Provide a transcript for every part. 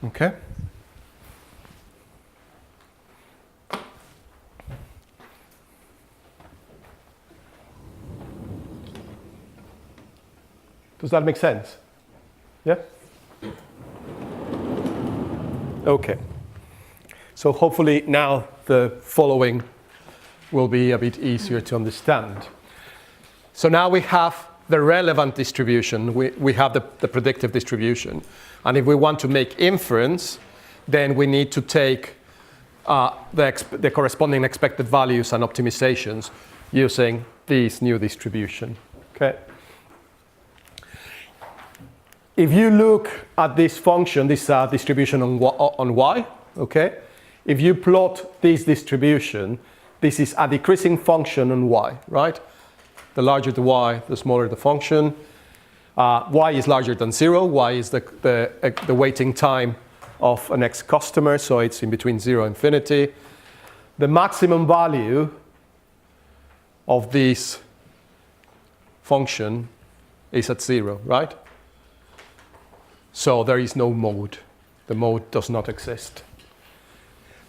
Okay? Does that make sense? Yeah? Okay. So hopefully now the following will be a bit easier to understand. So now we have the relevant distribution. We have the predictive distribution. And if we want to make inference, then we need to take the corresponding expected values and optimizations using this new distribution. Okay? If you look at this function, this distribution on y, okay? If you plot this distribution, this is a decreasing function on y, right? The larger the y, the smaller the function. Y is larger than 0. Y is the waiting time of an X customer, so it's in between 0 and infinity. The maximum value of this function is at 0, right? So there is no mode. The mode does not exist.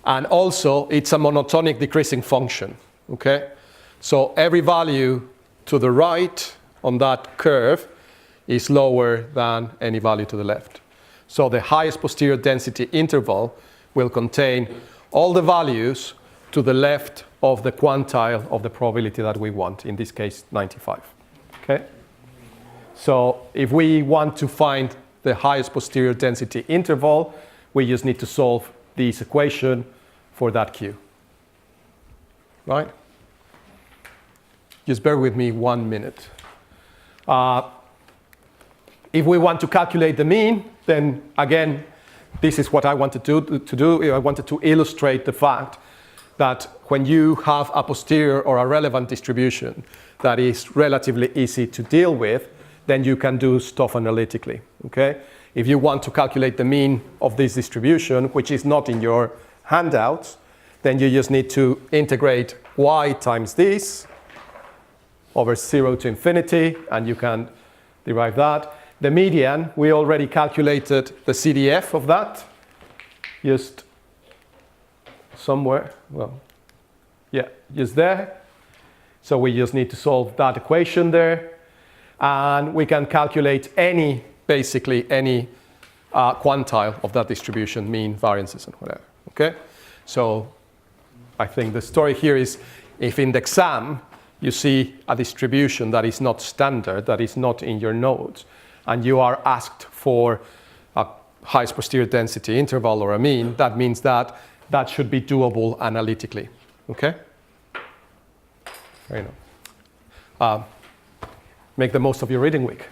And also, it's a monotonic decreasing function, okay? So every value to the right on that curve is lower than any value to the left. So the highest posterior density interval will contain all the values to the left of the quantile of the probability that we want, in this case, 95, okay? So if we want to find the highest posterior density interval, we just need to solve this equation for that Q. Right? Just bear with me 1 minute. If we want to calculate the mean, then again, this is what I wanted to do. I wanted to illustrate the fact that when you have a posterior or a relevant distribution that is relatively easy to deal with, then you can do stuff analytically, okay? If you want to calculate the mean of this distribution, which is not in your handouts, then you just need to integrate y times this over 0 to infinity, and you can derive that. The median, we already calculated the CDF of that, just somewhere, well, yeah, just there. So we just need to solve that equation there. And we can calculate basically any quantile of that distribution, mean, variances, and whatever, okay? So I think the story here is if in the exam you see a distribution that is not standard, that is not in your notes, and you are asked for a highest posterior density interval or a mean, that means that that should be doable analytically, okay? Fair enough. Make the most of your reading week.